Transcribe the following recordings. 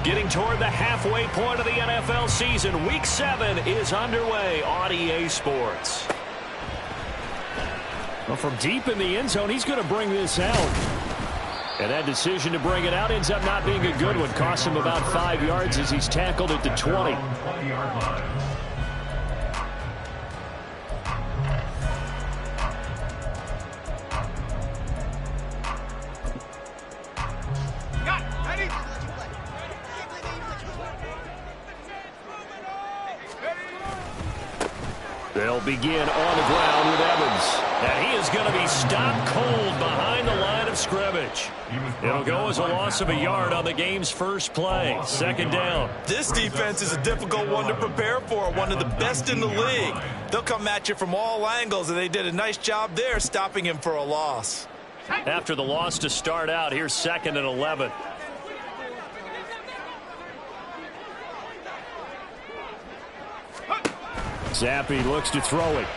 Getting toward the halfway point of the NFL season. Week 7 is underway on EA Sports. Well, from deep in the end zone, he's going to bring this out. And that decision to bring it out ends up not being a good one. Costs him about 5 yards as he's tackled at the 20. They'll begin on the ground with Evans. And he is going to be stopped cold behind the line of scrimmage. It'll go as a loss of a yard on the game's first play. Second down. This defense is a difficult one to prepare for. One of the best in the league. They'll come at you from all angles, and they did a nice job there stopping him for a loss. After the loss to start out, here's 2nd and 11. Zappi looks to throw it.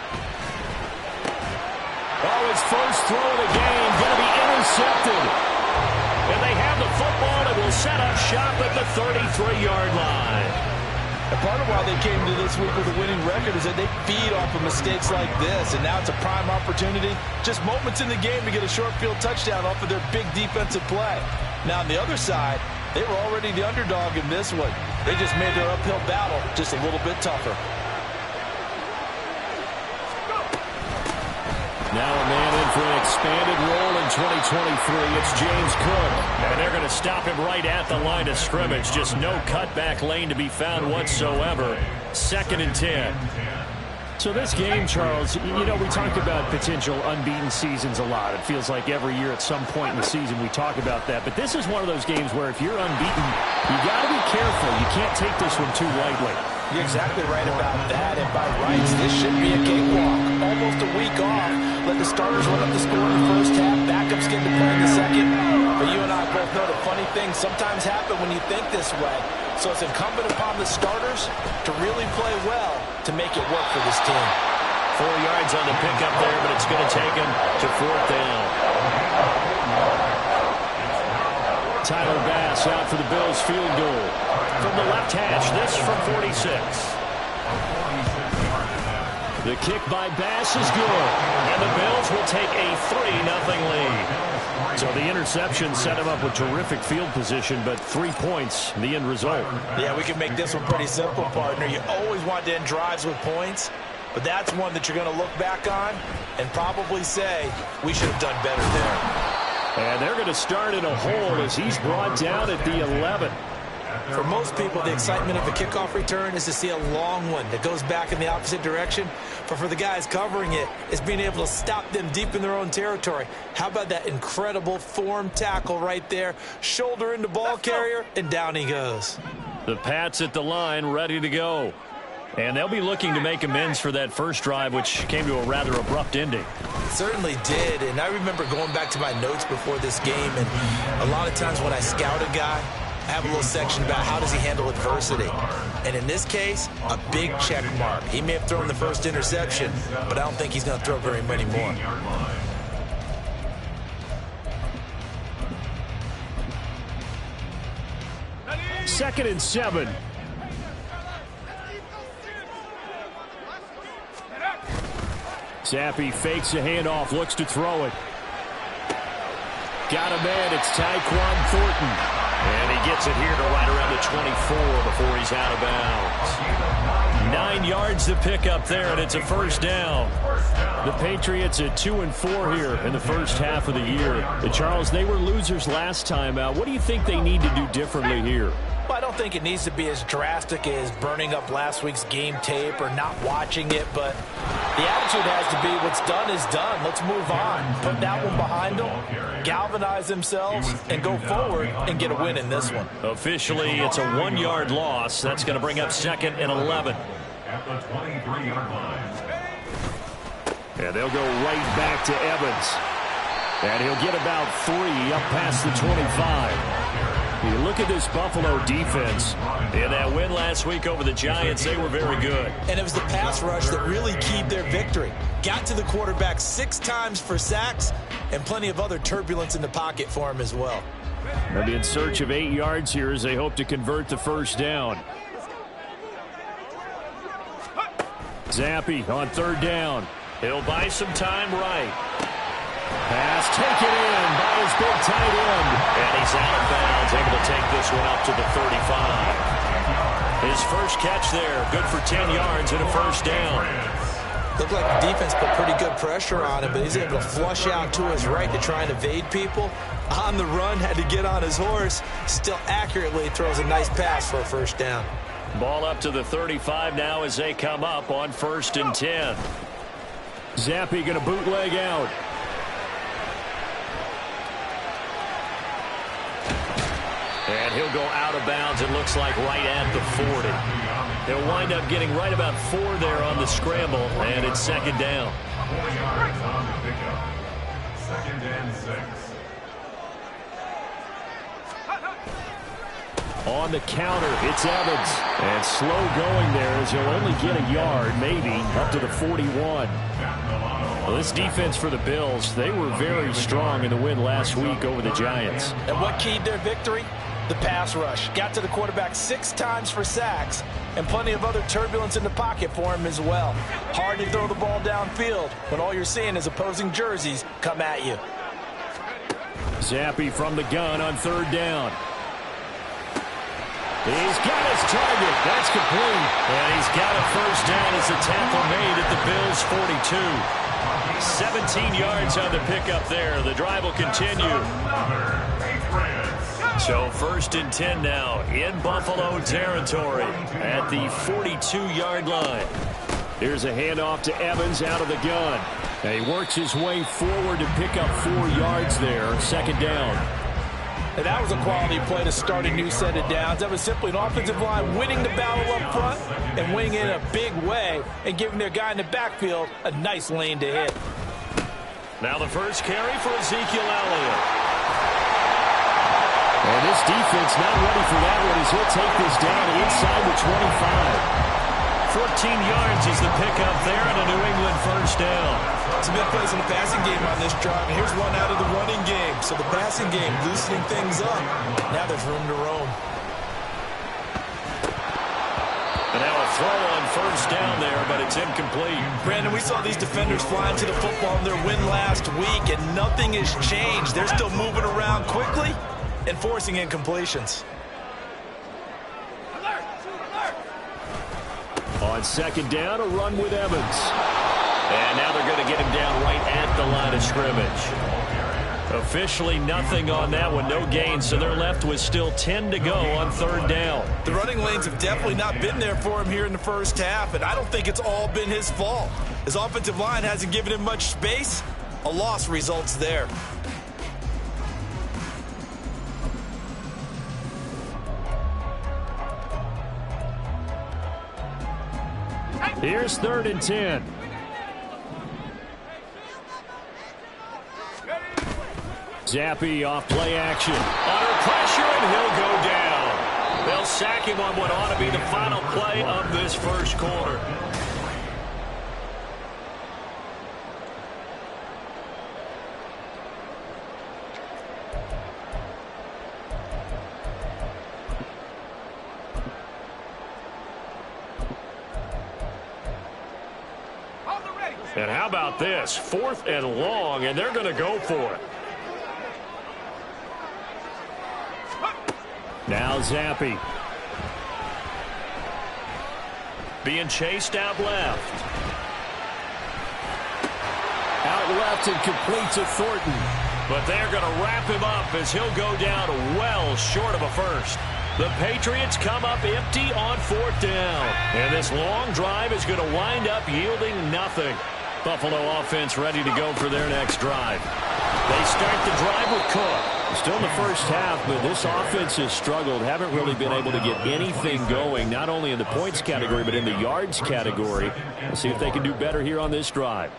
Oh, his first throw of the game going to be intercepted. And they have the football and will set up shop at the 33-yard line. And part of why they came to this week with a winning record is that they feed off of mistakes like this. And now it's a prime opportunity. Just moments in the game to get a short field touchdown off of their big defensive play. Now on the other side, they were already the underdog in this one. They just made their uphill battle just a little bit tougher. Now a man in for an expanded role in 2023. It's James Cook. And they're going to stop him right at the line of scrimmage. Just no cutback lane to be found whatsoever. 2nd and 10. So this game, Charles, you know, we talk about potential unbeaten seasons a lot. It feels like every year at some point in the season we talk about that. But this is one of those games where if you're unbeaten, you got to be careful. You can't take this one too lightly. You're exactly right about that, and by rights, this should be a cakewalk. Almost a week off. Let the starters run up the score in the first half. Backups get to play in the second. But you and I both know the funny things sometimes happen when you think this way. So it's incumbent upon the starters to really play well to make it work for this team. 4 yards on the pickup there, but it's going to take him to 4th down. Tyler Bass out for the Bills field goal. From the left hash, this from 46. The kick by Bass is good. And the Bills will take a 3-0 lead. So the interception set him up with terrific field position, but 3 points, the end result. Yeah, we can make this one pretty simple, partner. You always want to end drives with points, but that's one that you're going to look back on and probably say, we should have done better there. And they're going to start in a hole as he's brought down at the 11. For most people, the excitement of a kickoff return is to see a long one that goes back in the opposite direction. But for the guys covering it, it's being able to stop them deep in their own territory. How about that incredible form tackle right there? Shoulder into ball carrier, and down he goes. The Pats at the line, ready to go. And they'll be looking to make amends for that first drive, which came to a rather abrupt ending. Certainly did, and I remember going back to my notes before this game, and a lot of times when I scout a guy, I have a little section about how does he handle adversity. And in this case, a big check mark. He may have thrown the first interception, but I don't think he's going to throw very many more. Second and 7. Zappi fakes a handoff, looks to throw it. Got a man, it's Tyquan Thornton. And he gets it here to right around the 24 before he's out of bounds. 9 yards to pick up there, and it's a first down. The Patriots at 2-4 here in the first half of the year. Charles, they were losers last time out. What do you think they need to do differently here? Well, I don't think it needs to be as drastic as burning up last week's game tape or not watching it, but the attitude has to be what's done is done. Let's move on. Put that one behind them, galvanize themselves, and go forward and get a win in this one. Officially, it's a 1-yard loss. That's going to bring up 2nd and 11. And they'll go right back to Evans. And he'll get about 3 up past the 25. You look at this Buffalo defense. In that win last week over the Giants, they were very good. And it was the pass rush that really keyed their victory. Got to the quarterback 6 times for sacks and plenty of other turbulence in the pocket for him as well. They'll be in search of 8 yards here as they hope to convert the first down. Zappi on 3rd down. He'll buy some time right. Pass taken in by his big tight end. And he's out of bounds, able to take this one up to the 35. His first catch there, good for 10 yards and a first down. Looked like the defense put pretty good pressure on him, but he's able to flush out to his right to try and evade people. On the run, had to get on his horse. Still accurately throws a nice pass for a first down. Ball up to the 35 now as they come up on 1st and 10. Zappi going to bootleg out. And he'll go out of bounds, it looks like, right at the 40. He'll wind up getting right about 4 there on the scramble, and it's 2nd down. 2nd and 6. On the counter, it's Evans. And slow going there as he'll only get a yard, maybe, up to the 41. Well, this defense for the Bills, they were very strong in the win last week over the Giants. And what keyed their victory? The pass rush. Got to the quarterback 6 times for sacks, and plenty of other turbulence in the pocket for him as well. Hard to throw the ball downfield when all you're seeing is opposing jerseys come at you. Zappi from the gun on 3rd down. He's got his target. That's complete. And he's got a first down as the tackle made at the Bills' 42. 17 yards on the pickup there. The drive will continue. So 1st and 10 now in Buffalo territory at the 42-yard line. Here's a handoff to Evans out of the gun. And he works his way forward to pick up 4 yards there. 2nd down. And that was a quality play to start a new set of downs. That was simply an offensive line winning the battle up front and winning in a big way and giving their guy in the backfield a nice lane to hit. Now the first carry for Ezekiel Elliott. And this defense not ready for that one as he'll take this down inside the 25. 14 yards is the pickup there and a New England first down. Some big plays in the passing game on this drive, and here's one out of the running game. So the passing game loosening things up. Now there's room to roam. And now a throw on first down there, but it's incomplete. Brandon, we saw these defenders flying to the football in their win last week, and nothing has changed. They're still moving around quickly and forcing incompletions. On 2nd down, a run with Evans. And now they're going to get him down right at the line of scrimmage. Officially nothing on that one, no gain, so they're left with still 10 to go on 3rd down. The running lanes have definitely not been there for him here in the first half, and I don't think it's all been his fault. His offensive line hasn't given him much space. A loss results there. Here's 3rd and 10. Zappi off play action. Under pressure, and he'll go down. They'll sack him on what ought to be the final play of this first quarter. And how about this? 4th and long, and they're going to go for it. Now Zappi. Being chased out left. Out left and complete to Thornton. But they're going to wrap him up as he'll go down well short of a first. The Patriots come up empty on 4th down. And this long drive is going to wind up yielding nothing. Buffalo offense ready to go for their next drive. They start the drive with Cook. Still in the first half, but this offense has struggled. Haven't really been able to get anything going, not only in the points category, but in the yards category. Let's see if they can do better here on this drive.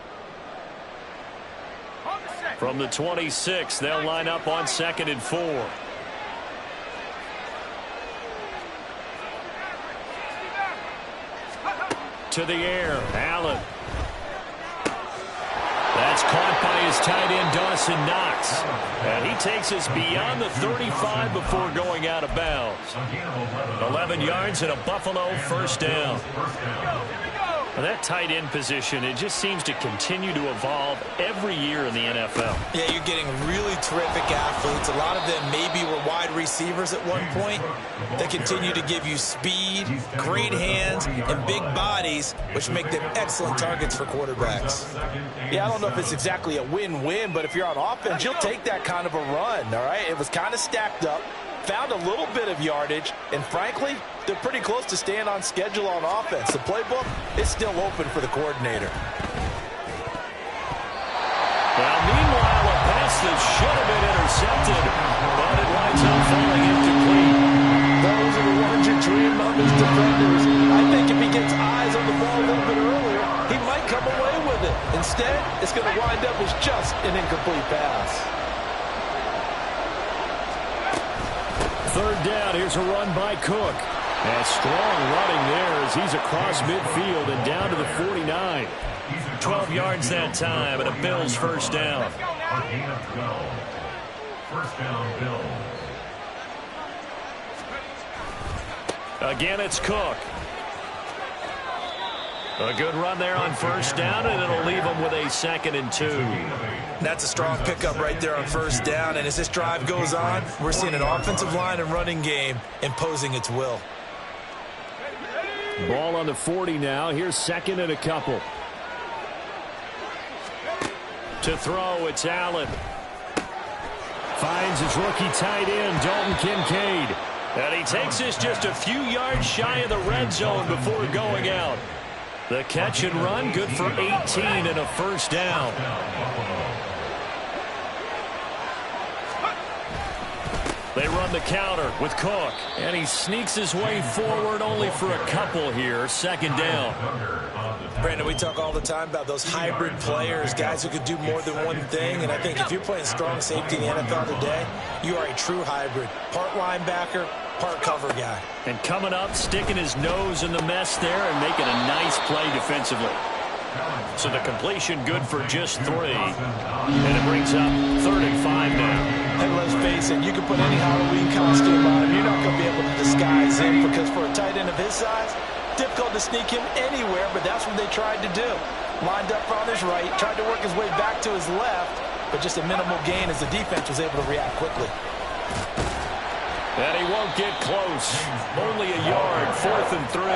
From the 26, they'll line up on 2nd and 4. To the air, Allen. That's caught by is tight end Dawson Knox. And he takes us beyond the 35 before going out of bounds. 11 yards and a Buffalo first down. Well, that tight end position, it just seems to continue to evolve every year in the NFL. Yeah, you're getting really terrific athletes. A lot of them maybe were wide receivers at one point. They continue to give you speed, great hands, and big bodies, which make them excellent targets for quarterbacks. Yeah, I don't know if it's exactly a win-win, but if you're on offense, you'll take that kind of a run, all right? It was kind of stacked up, found a little bit of yardage, and frankly, they're pretty close to staying on schedule on offense. The playbook is still open for the coordinator. Now, meanwhile, a pass that should have been intercepted, but it winds up falling incomplete. Those are the ones you dream of as defenders. I think if he gets eyes on the ball a little bit earlier, he might come away with it. Instead, it's going to wind up as just an incomplete pass. Third down, here's a run by Cook. And strong running there as he's across midfield and down to the 49. 12 yards that time, and a Bills first down. First down, Bills. Again, it's Cook. A good run there on first down, and it'll leave them with a 2nd and 2. That's a strong pickup right there on first down, and as this drive goes on, we're seeing an offensive line and running game imposing its will. Ball on the 40 now. Here's 2nd and a couple. To throw, it's Allen. Finds his rookie tight end, Dalton Kincaid. And he takes this just a few yards shy of the red zone before going out. The catch and run, good for 18 and a first down. They run the counter with Cook. And he sneaks his way forward only for a couple here. 2nd down. Brandon, we talk all the time about those hybrid players, guys who could do more than one thing. And I think if you're playing strong safety in the NFL today, you are a true hybrid. Part linebacker, part cover guy. And coming up, sticking his nose in the mess there and making a nice play defensively. So the completion good for just 3. And it brings up 3rd and 5 now. And let's face it, you can put any Halloween costume on him. You're not going to be able to disguise him because for a tight end of his size, difficult to sneak him anywhere, but that's what they tried to do. Lined up on his right, tried to work his way back to his left, but just a minimal gain as the defense was able to react quickly. And he won't get close. Only a yard, 4th and 3.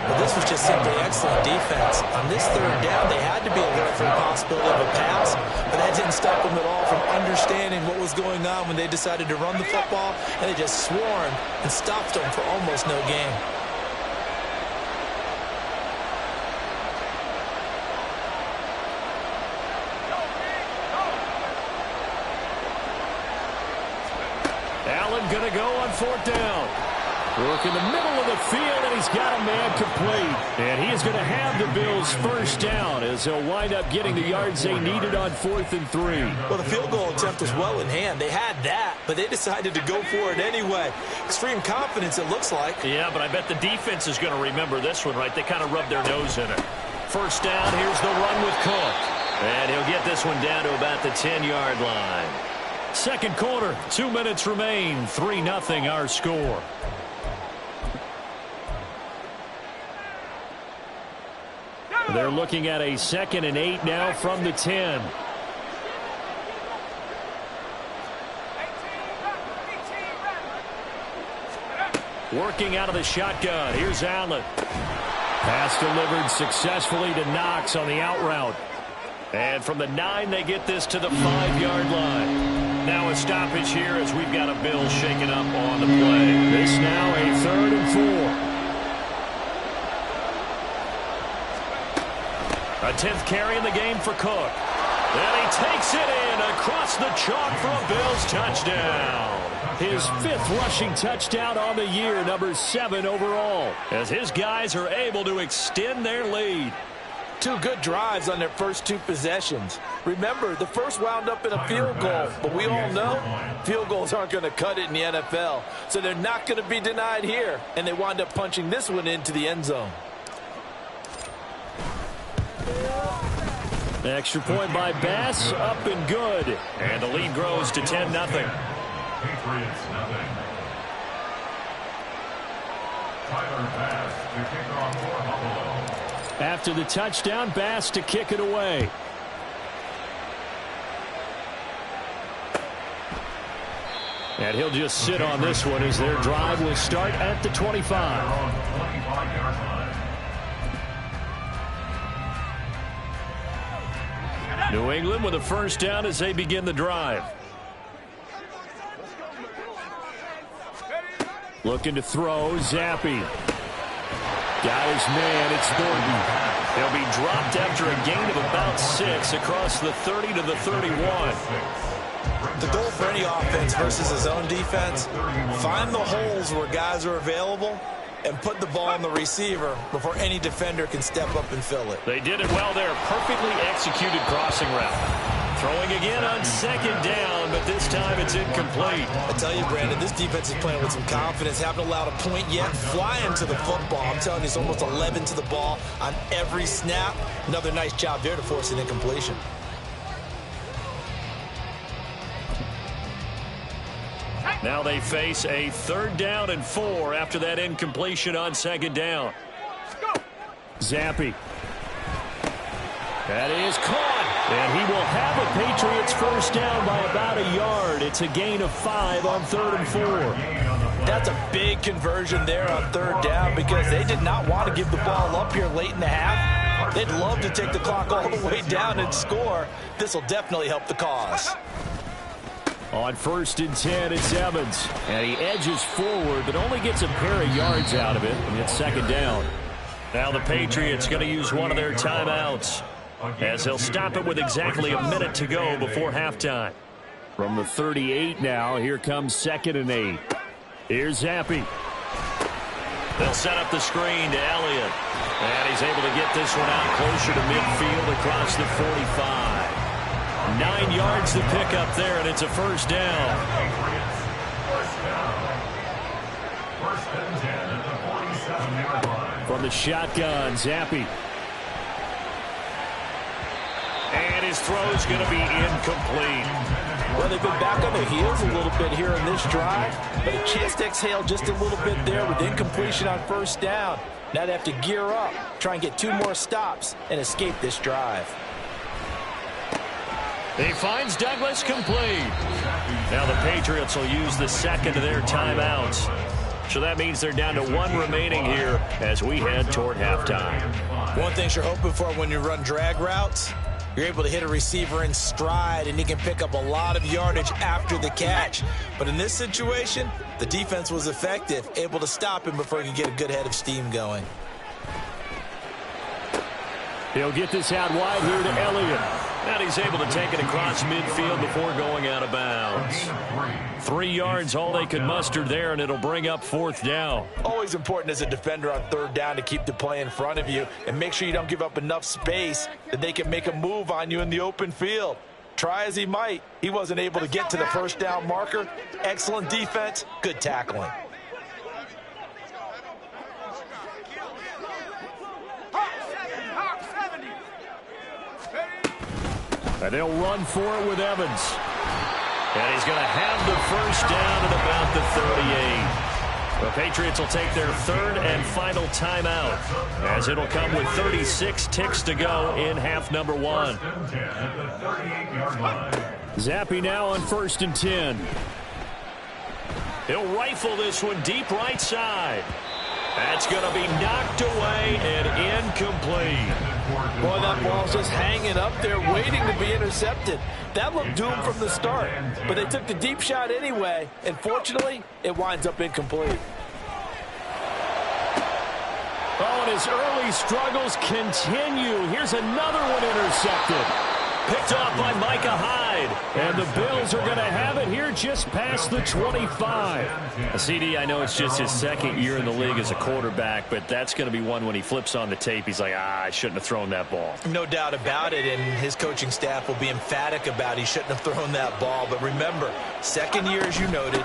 But this was just simply excellent defense. On this 3rd down, they had to be alert for the possibility of a pass, but that didn't stop them at all from understanding what was going on when they decided to run the football, and they just swarmed and stopped them for almost no gain. Allen going to go on 4th down. Work in the middle of the field, and he's got a man complete. And he is going to have the Bills first down as he'll wind up getting the yards they needed on 4th and 3. Well, the field goal attempt was well in hand. They had that, but they decided to go for it anyway. Extreme confidence, it looks like. Yeah, but I bet the defense is going to remember this one, right? They kind of rubbed their nose in it. First down, here's the run with Cook. And he'll get this one down to about the 10-yard line. 2nd quarter, 2 minutes remain, 3-0 our score. They're looking at a 2nd and 8 now from the 10. Working out of the shotgun. Here's Allen. Pass delivered successfully to Knox on the out route. And from the 9, they get this to the 5-yard line. Now a stoppage here as we've got a Bill shaken up on the play. This now a 3rd and 4. A 10th carry in the game for Cook. And he takes it in across the chalk for a Bills touchdown. His 5th rushing touchdown on the year, number 7 overall, as his guys are able to extend their lead. 2 good drives on their first 2 possessions. Remember, the first wound up in a field goal, but we all know field goals aren't going to cut it in the NFL, so they're not going to be denied here, and they wind up punching this one into the end zone. Extra point by Bass, up and good. And the lead grows to 10-0. Patriots, nothing. Tyler Bass to kick off for Buffalo. After the touchdown, Bass to kick it away. And he'll just sit on this one as their drive will start at the 25. New England with a first down as they begin the drive. Looking to throw, Zappi. Got his man, it's Thornton. He'll be dropped after a gain of about 6 across the 30 to the 31. The goal for any offense versus his own defense, find the holes where guys are available and put the ball on the receiver before any defender can step up and fill it. They did it well there. Perfectly executed crossing route. Throwing again on second down, but this time it's incomplete. I tell you, Brandon, this defense is playing with some confidence. Haven't allowed a point yet. Flying to the football. I'm telling you, it's almost 11 to the ball on every snap. Another nice job there to force an incompletion. Now they face a 3rd down and 4 after that incompletion on second down. Zappi. That is caught. And he will have a Patriots first down by about a yard. It's a gain of 5 on 3rd and 4. That's a big conversion there on 3rd down because they did not want to give the ball up here late in the half. They'd love to take the clock all the way down and score. This will definitely help the cause. On 1st and 10, it's Evans. And he edges forward, but only gets a pair of yards out of it. And it's 2nd down. Now the Patriots going to use one of their timeouts, as they'll stop it with exactly a minute to go before halftime. From the 38 now, here comes 2nd and 8. Here's Zappi. They'll set up the screen to Elliott. And he's able to get this one out closer to midfield across the 45. 9 yards to pick up there, and it's a first down. First and 10 at the 47-yard line. From the shotgun, Zappi. And his throw's going to be incomplete. Well, they've been back on their heels a little bit here in this drive, but a chance to exhale just a little bit there with incompletion on 1st down. Now they have to gear up, try and get 2 more stops, and escape this drive. He finds Douglas complete. Now the Patriots will use the 2nd of their timeouts. So that means they're down to 1 remaining here as we head toward halftime. One thing you're hoping for when you run drag routes, you're able to hit a receiver in stride, and he can pick up a lot of yardage after the catch. But in this situation, the defense was effective, able to stop him before he could get a good head of steam going. He'll get this out wide here to Elliott. And he's able to take it across midfield before going out of bounds. 3 yards, all they could muster there, and it'll bring up 4th down. Always important as a defender on 3rd down to keep the play in front of you and make sure you don't give up enough space that they can make a move on you in the open field. Try as he might, he wasn't able to get to the first down marker. Excellent defense, good tackling. And they'll run for it with Evans. And he's going to have the first down at about the 38. The Patriots will take their 3rd and final timeout, as it'll come with 36 ticks to go in half number 1. Zappi now on 1st and 10. He'll rifle this one deep right side. That's going to be knocked away and incomplete. Boy, that ball's just hanging up there waiting to be intercepted. That looked doomed from the start, but they took the deep shot anyway, and fortunately, it winds up incomplete. Oh, and his early struggles continue. Here's another one intercepted. Picked off by Micah Hyde. And the Bills are going to have it here just past the 25. CD, I know it's just his 2nd year in the league as a quarterback, but that's going to be one when he flips on the tape, he's like, I shouldn't have thrown that ball. No doubt about it, and his coaching staff will be emphatic about he shouldn't have thrown that ball. But remember, 2nd year, as you noted,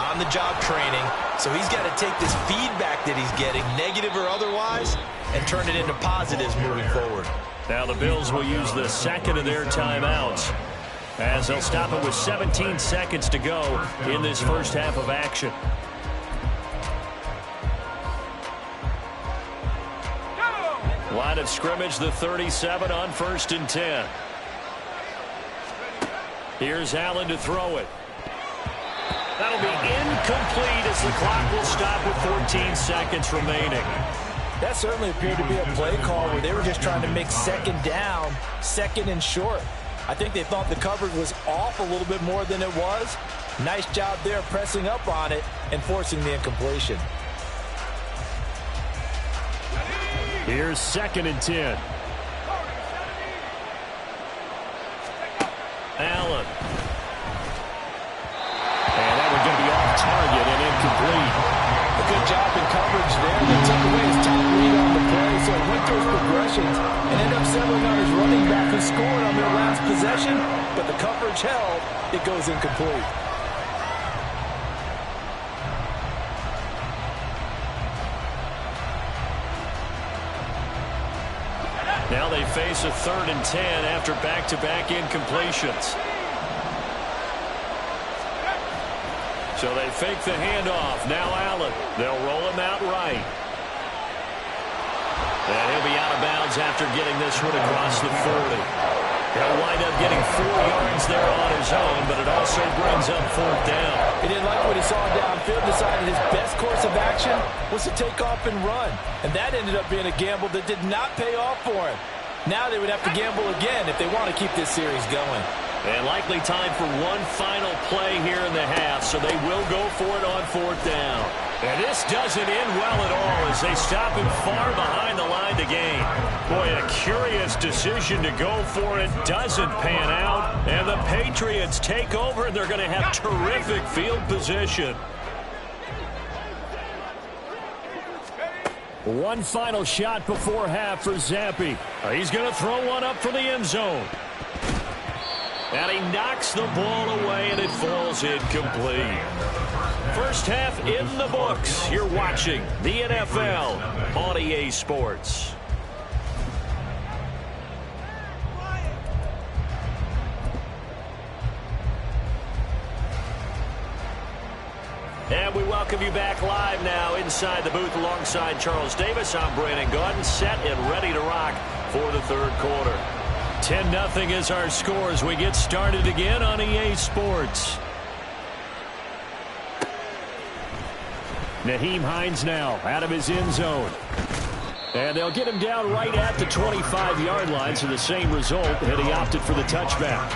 on-the-job training, so he's got to take this feedback that he's getting, negative or otherwise, and turn it into positives moving forward. Now the Bills will use the second of their timeouts as they'll stop it with 17 seconds to go in this first half of action. Line of scrimmage, the 37 on 1st and 10. Here's Allen to throw it. That'll be incomplete as the clock will stop with 14 seconds remaining. That certainly appeared to be a play call where they were just trying to make second down, second and short. I think they thought the coverage was off a little bit more than it was. Nice job there pressing up on it and forcing the incompletion. Here's 2nd and 10. Allen. And that one's going to be off target and incomplete. A good job in coverage there. They took away his top read on the play, so he went through his progressions and ended up settling on his running back who scored on their last possession, but the coverage held. It goes incomplete. Now they face a 3rd and 10 after back-to-back incompletions. So they fake the handoff. Now Allen. They'll roll him out right. And he'll be out of bounds after getting this one across the 40. He'll wind up getting 4 yards there on his own, but it also brings up 4th down. He didn't like what he saw downfield, decided his best course of action was to take off and run. And that ended up being a gamble that did not pay off for him. Now they would have to gamble again if they want to keep this series going. And likely time for one final play here in the half, so they will go for it on 4th down. And this doesn't end well at all as they stop him far behind the line to gain. Boy, a curious decision to go for it doesn't pan out, and the Patriots take over, and they're going to have terrific field position. One final shot before half for Zampi. He's going to throw one up from the end zone. And he knocks the ball away, and it falls incomplete. First half in the books. You're watching the NFL on EA Sports. And we welcome you back live now inside the booth alongside Charles Davis. I'm Brandon Gaudin, set and ready to rock for the 3rd quarter. 10-0 is our score as we get started again on EA Sports. Nyheim Hines now out of his end zone. And they'll get him down right at the 25-yard line, so the same result, and he opted for the touchback.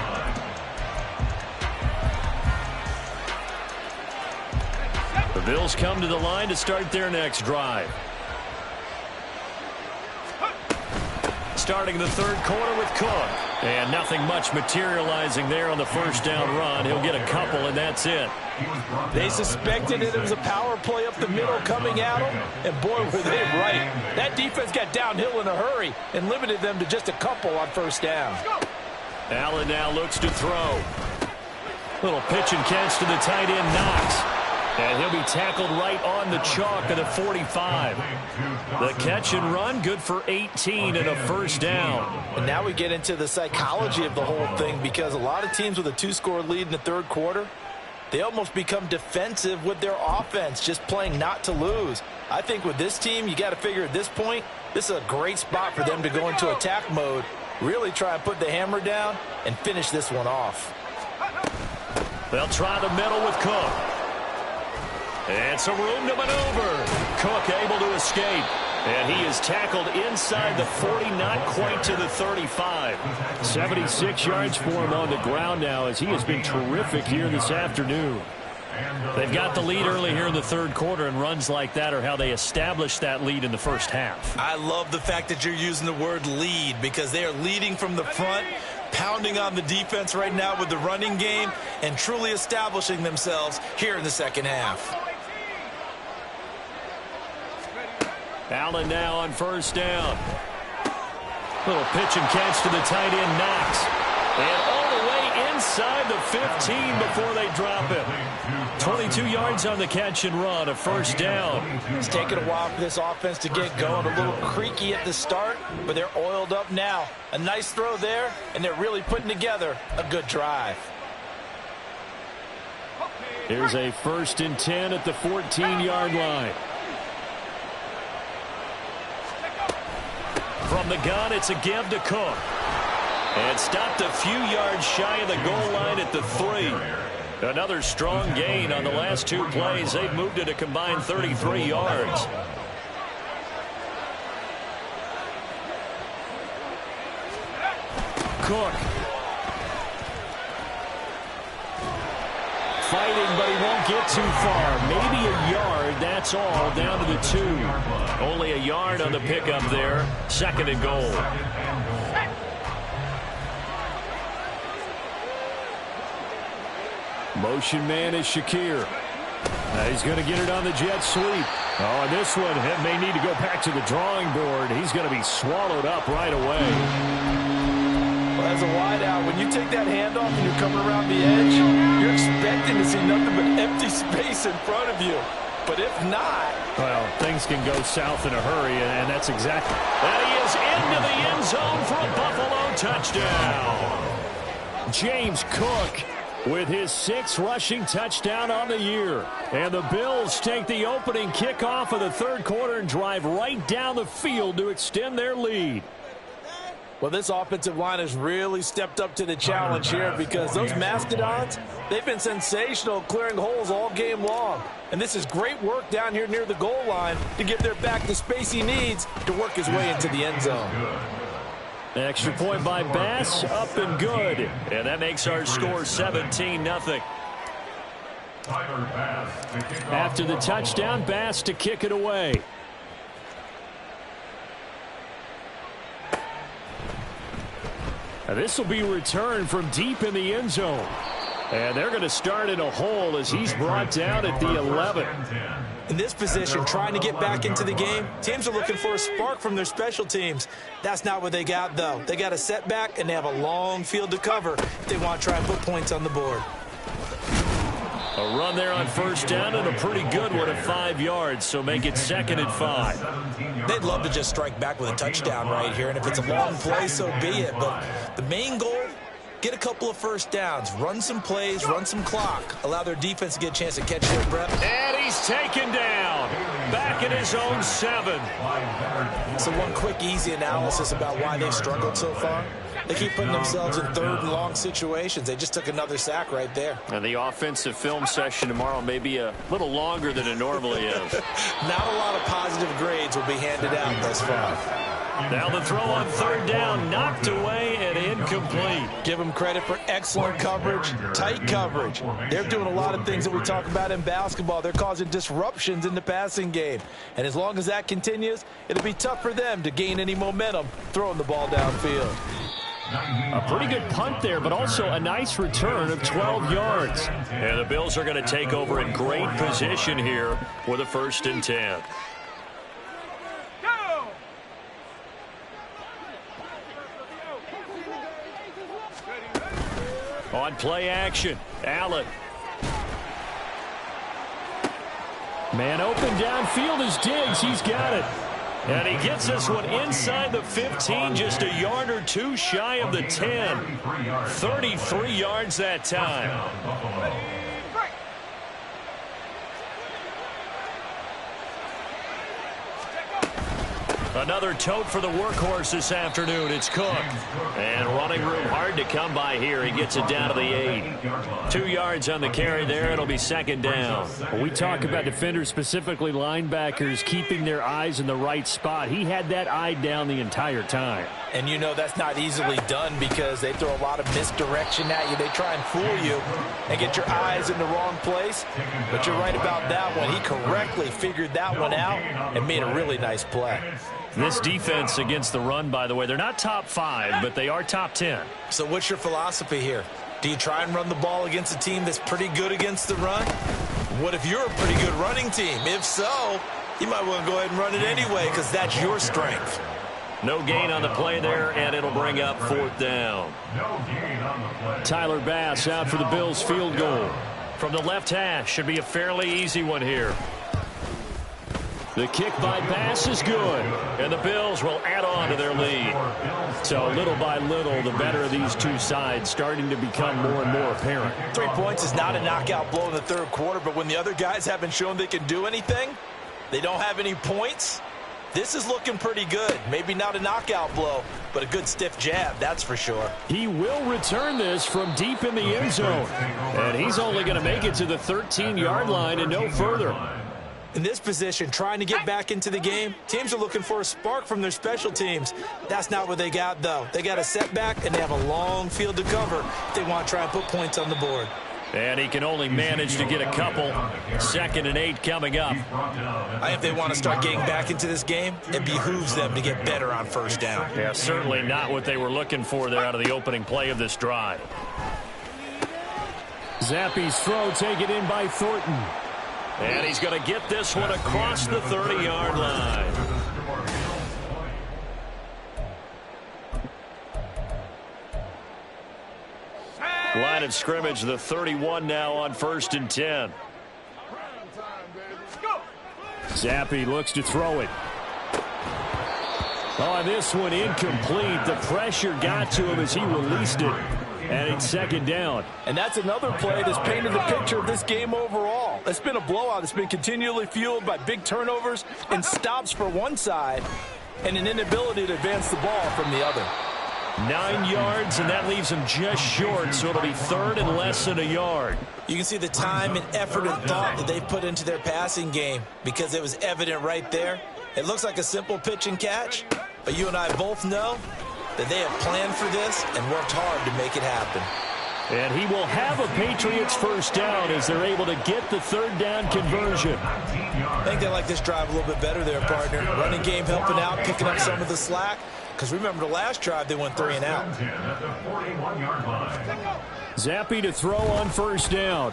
The Bills come to the line to start their next drive. Starting the 3rd quarter with Cook. And nothing much materializing there on the 1st down run. He'll get a couple, and that's it. They suspected it was a power play up the middle coming at them, and boy, were they right. That defense got downhill in a hurry and limited them to just a couple on 1st down. Allen now looks to throw. Little pitch and catch to the tight end, Knox. And he'll be tackled right on the chalk at the 45. The catch and run, good for 18 and a 1st down. And now we get into the psychology of the whole thing, because a lot of teams with a 2-score lead in the 3rd quarter, they almost become defensive with their offense, just playing not to lose. I think with this team, you got to figure at this point, this is a great spot for them to go into attack mode, really try and put the hammer down and finish this one off. They'll try the middle with Cook. And some room to maneuver. Cook able to escape. And he is tackled inside the 40, not quite to the 35. 76 yards for him on the ground now, as he has been terrific here this afternoon. They've got the lead early here in the 3rd quarter, and runs like that are how they established that lead in the 1st half. I love the fact that you're using the word lead, because they are leading from the front, pounding on the defense right now with the running game, and truly establishing themselves here in the 2nd half. Allen now on 1st down. Little pitch and catch to the tight end, Knox. And all the way inside the 15 before they drop it. 22 yards on the catch and run, a first down. It's taken a while for this offense to get going. A little creaky at the start, but they're oiled up now. A nice throw there, and they're really putting together a good drive. Here's a 1st and 10 at the 14-yard line. From the gun, it's a give to Cook. And stopped a few yards shy of the goal line at the 3. Another strong gain on the last 2 plays. They've moved it a combined 33 yards. Cook. Fighting, but he won't get too far. Maybe a yard, that's all, down to the 2. Only a yard on the pickup there. 2nd and goal. Motion man is Shakir. He's going to get it on the jet sweep. Oh, and this one may need to go back to the drawing board. He's going to be swallowed up right away. Well, as a wideout, when you take that handoff and you're coming around the edge, you're expecting to see nothing but empty space in front of you. But if not... Well, things can go south in a hurry, and that's exactly... And he is into the end zone for a Buffalo touchdown. James Cook with his 6th rushing touchdown on the year. And the Bills take the opening kickoff of the 3rd quarter and drive right down the field to extend their lead. Well, this offensive line has really stepped up to the challenge here because those Mastodons, they've been sensational clearing holes all game long. And this is great work down here near the goal line to give their back the space he needs to work his way into the end zone. Extra point by Bass, up and good. And that makes our score 17-0. After the touchdown, Bass to kick it away. This will be returned from deep in the end zone. And they're going to start in a hole as he's brought down at the 11. In this position, trying to get back into the game, teams are looking for a spark from their special teams. That's not what they got, though. They got a setback, and they have a long field to cover if they want to try and put points on the board. A run there on 1st down, and a pretty good one at 5 yards, so make it 2nd and 5. They'd love to just strike back with a touchdown right here, and if it's a long play, so be it. But the main goal, get a couple of 1st downs, run some plays, run some clock, allow their defense to get a chance to catch their breath. And he's taken down, back at his own 7. So one quick, easy analysis about why they've struggled so far. They keep putting themselves in 3rd and long situations. They just took another sack right there. And the offensive film session tomorrow may be a little longer than it normally is. Not a lot of positive grades will be handed out thus far. Now the throw on 3rd down, knocked away and incomplete. Give them credit for excellent coverage, tight coverage. They're doing a lot of things that we talk about in basketball. They're causing disruptions in the passing game. And as long as that continues, it'll be tough for them to gain any momentum throwing the ball downfield. A pretty good punt there, but also a nice return of 12 yards. And the Bills are going to take over in great position here with a 1st and 10. On play action, Allen. Man open downfield is Diggs. He's got it. And he gets this one inside the 15, just a yard or 2 shy of the 10. 33 yards that time. Another tote for the workhorse this afternoon. It's Cook. And running room hard to come by here. He gets it down to the 8. 2 yards on the carry there. It'll be 2nd down. When we talk about defenders, specifically linebackers, keeping their eyes in the right spot, he had that eye down the entire time. And you know that's not easily done because they throw a lot of misdirection at you. They try and fool you and get your eyes in the wrong place. But you're right about that one. He correctly figured that one out and made a really nice play. This defense against the run, by the way, they're not top 5, but they are top 10. So what's your philosophy here? Do you try and run the ball against a team that's pretty good against the run? What if you're a pretty good running team? If so, you might want to go ahead and run it anyway because that's your strength. No gain on the play there, and it'll bring up 4th down. No gain on the play. Tyler Bass out for the Bills field goal. From the left hash, should be a fairly easy one here. The kick by Bass is good, and the Bills will add on to their lead. So little by little, the better of these two sides starting to become more and more apparent. 3 points is not a knockout blow in the third quarter, but when the other guys haven't shown they can do anything, they don't have any points, this is looking pretty good. Maybe not a knockout blow, but a good stiff jab, that's for sure. He will return this from deep in the end zone, and he's only going to make it to the 13-yard line and no further. In this position, trying to get back into the game, teams are looking for a spark from their special teams. That's not what they got, though. They got a setback, and they have a long field to cover if they want to try and put points on the board. And he can only manage to get a couple. 2nd and 8 coming up. I think if they want to start getting back into this game, it behooves them to get better on 1st down. Yeah, certainly not what they were looking for there out of the opening play of this drive. Zappe's throw taken in by Thornton. And he's going to get this one across the 30-yard line. Line of scrimmage, the 31 now on 1st and 10. Zappe looks to throw it. Oh, this one incomplete. The pressure got to him as he released it. And it's 2nd down. And that's another play that's painted the picture of this game overall. It's been a blowout. It's been continually fueled by big turnovers and stops for one side and an inability to advance the ball from the other. 9 yards, and that leaves him just short, so it'll be 3rd and less than a yard. You can see the time and effort and thought that they've put into their passing game because it was evident right there. It looks like a simple pitch and catch, but you and I both know that they have planned for this and worked hard to make it happen. And he will have a Patriots 1st down as they're able to get the 3rd down conversion. I think they like this drive a little bit better there, partner. Running game helping out, picking up some of the slack. Because remember the last drive, they went 3 and out. Zappe to throw on 1st down.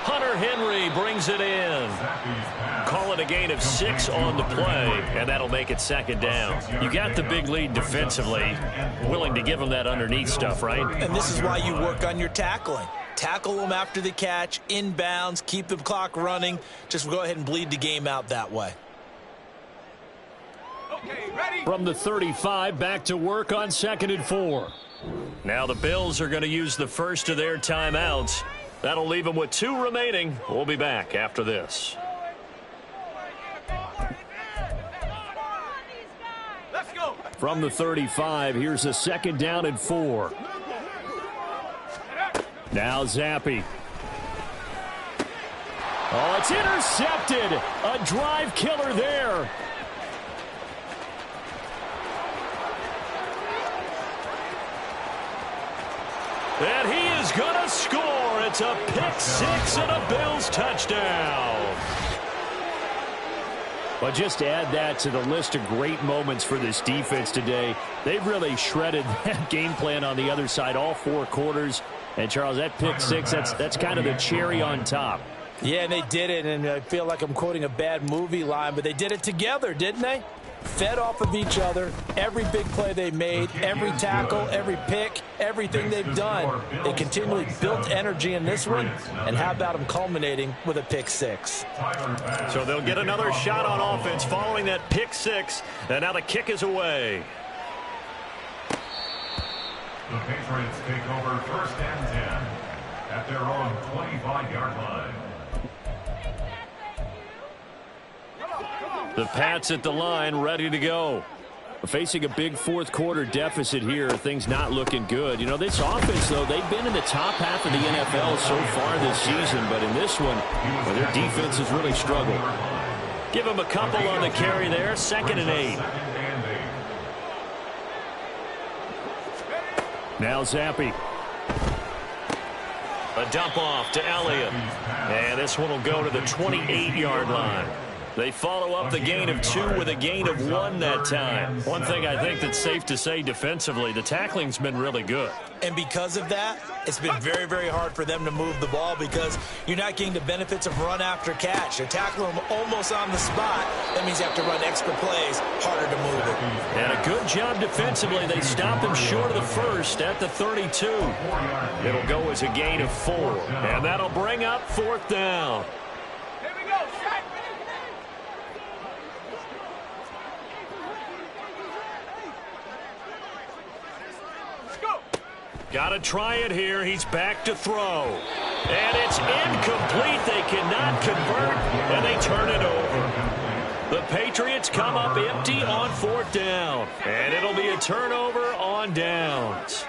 Hunter Henry brings it in. Call it a gain of 6 on the play, and that'll make it 2nd down. You got the big lead defensively, willing to give them that underneath stuff, right? And this is why you work on your tackling. Tackle them after the catch, inbounds, keep the clock running. Just go ahead and bleed the game out that way. From the 35, back to work on 2nd and 4. Now the Bills are going to use the first of their timeouts. That'll leave them with 2 remaining. We'll be back after this. Let's go. From the 35, here's a 2nd down and 4. Now Zappe. Oh, it's intercepted. A drive killer there. And he is going to score. It's a pick 6 and a Bills touchdown. But just add that to the list of great moments for this defense today. They've really shredded that game plan on the other side all 4 quarters. And, Charles, that pick 6, that's kind of the cherry on top. Yeah, and they did it, and I feel like I'm quoting a bad movie line, but they did it together, didn't they? Fed off of each other, every big play they made, every tackle, every pick, everything they've done. They continually built energy in this one, and how about them culminating with a pick 6? So they'll get another shot on offense following that pick 6, and now the kick is away. The Patriots take over 1st and 10 at their own 25-yard line. The Pats at the line, ready to go. Facing a big 4th quarter deficit here, things not looking good. You know, this offense, though, they've been in the top half of the NFL so far this season, but in this one, well, their defense has really struggled. Give them a couple on the carry there, 2nd and 8. Now Zappe. A dump off to Elliott. And this one will go to the 28-yard line. They follow up the gain of 2 with a gain of 1 that time. One thing I think that's safe to say defensively, the tackling's been really good. And because of that, it's been very, very hard for them to move the ball because you're not getting the benefits of run after catch. They're tackling them almost on the spot. That means you have to run extra plays, harder to move it. And a good job defensively. They stopped him short of the first at the 32. It'll go as a gain of 4. And that'll bring up 4th down. Got to try it here. He's back to throw. And it's incomplete. They cannot convert, and they turn it over. The Patriots come up empty on 4th down. And it'll be a turnover on downs.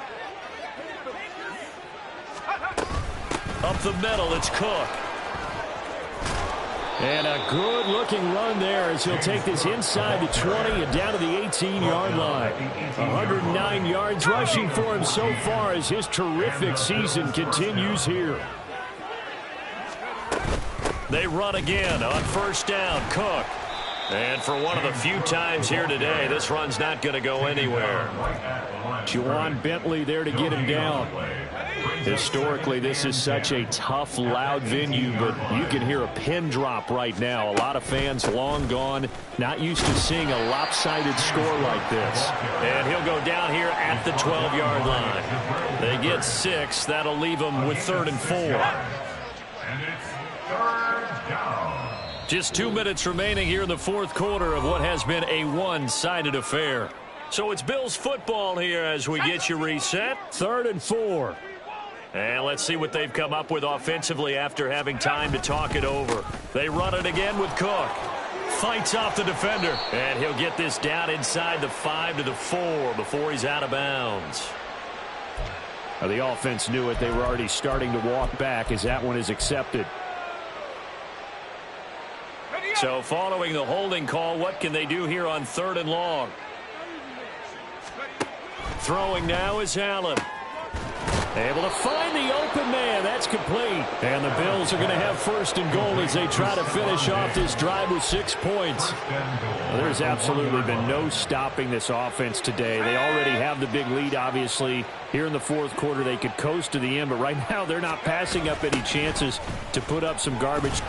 Up the middle, it's Cook. And a good-looking run there as he'll take this inside the 20 and down to the 18-yard line. 109 yards rushing for him so far as his terrific season continues here. They run again on 1st down. Cook. And for one of the few times here today, this run's not going to go anywhere. Juwan Bentley there to get him down. Historically, this is such a tough, loud venue, but you can hear a pin drop right now. A lot of fans long gone, not used to seeing a lopsided score like this. And he'll go down here at the 12-yard line. They get 6. That'll leave them with 3rd and 4. And it's 3rd down. Just 2 minutes remaining here in the 4th quarter of what has been a one-sided affair. So it's Bills football here as we get you reset. 3rd and 4. And let's see what they've come up with offensively after having time to talk it over. They run it again with Cook. Fights off the defender. And he'll get this down inside the 5 to the 4 before he's out of bounds. Now the offense knew it. They were already starting to walk back as that one is accepted. So following the holding call, what can they do here on 3rd and long? Throwing now is Allen. Able to find the open man. That's complete. And the Bills are going to have 1st and goal as they try to finish off this drive with 6 points. Well, there's absolutely been no stopping this offense today. They already have the big lead, obviously. Here in the 4th quarter, they could coast to the end, but right now they're not passing up any chances to put up some garbage.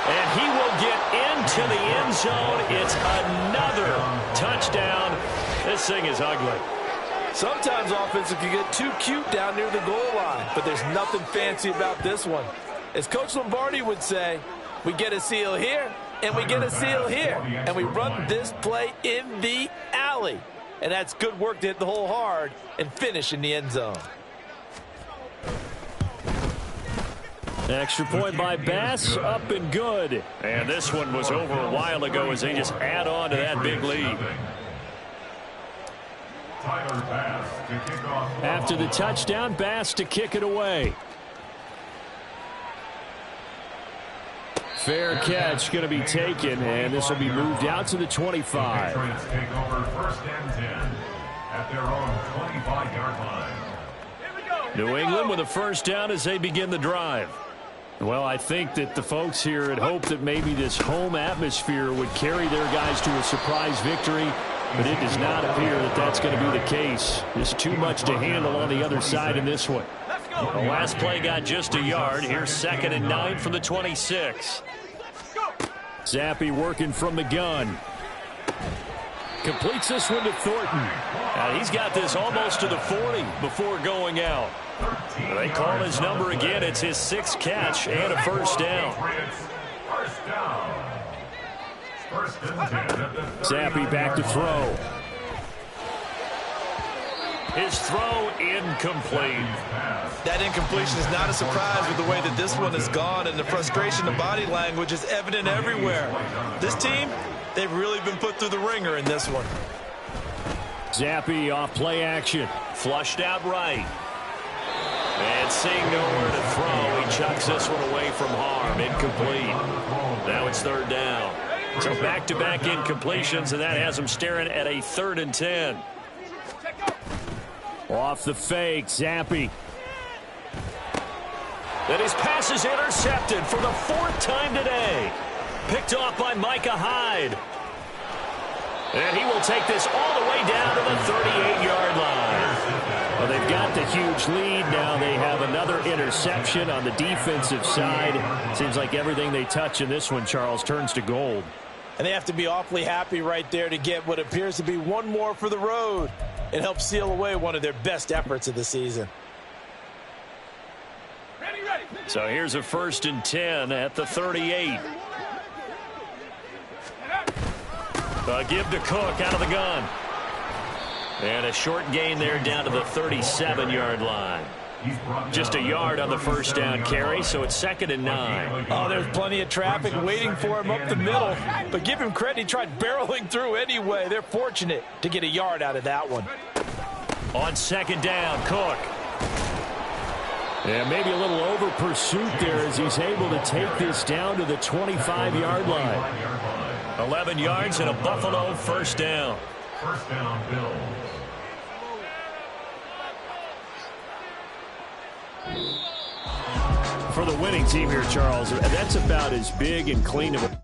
And he will get into the end zone. It's another touchdown. This thing is ugly. Sometimes offenses can get too cute down near the goal line, but there's nothing fancy about this one. As Coach Lombardi would say, we get a seal here, and we get a seal here, and we run this play in the alley. And that's good work to hit the hole hard and finish in the end zone. Extra point by Bass, up and good. And this one was over a while ago as they just add on to that big lead. After the touchdown, Bass to kick it away. Fair catch going to be taken, and this will be moved out to the 25. Patriots take over 1st and 10 at their own 25-yard line. New England with a 1st down as they begin the drive. Well, I think that the folks here had hoped that maybe this home atmosphere would carry their guys to a surprise victory, but it does not appear that that's going to be the case. There's too much to handle on the other side in this one. The last play got just a yard. Here's 2nd and 9 from the 26. Zappi working from the gun. Completes this one to Thornton. He's got this almost to the 40 before going out. They call his number again. It's his 6th catch and a 1st down. Zappi back to throw. His throw incomplete. That incompletion is not a surprise with the way that this one has gone, and the frustration, the body language is evident everywhere. This team, they've really been put through the ringer in this one. Zappi off play action. Flushed out right. And seeing nowhere to throw, he chucks this one away from harm. Incomplete. Now it's 3rd down. So back-to-back incompletions, and that has him staring at a 3rd and 10. Off the fake, Zappi. Then his pass is intercepted for the 4th time today. Picked off by Micah Hyde. And he will take this all the way down to the 38-yard line. Well, they've got the huge lead. Now they have another interception on the defensive side. Seems like everything they touch in this one, Charles, turns to gold. And they have to be awfully happy right there to get what appears to be one more for the road. It helps seal away one of their best efforts of the season. So here's a 1st and 10 at the 38. Give to Cook out of the gun. And a short gain there down to the 37-yard line. Just a yard on the first down carry, so it's 2nd and 9. Oh, there's plenty of traffic waiting for him up the middle. But give him credit, he tried barreling through anyway. They're fortunate to get a yard out of that one. On 2nd down, Cook. And maybe a little over pursuit there as he's able to take this down to the 25-yard line. 11 yards and a Buffalo 1st down. 1st down, Bills. For the winning team here, Charles, that's about as big and clean of a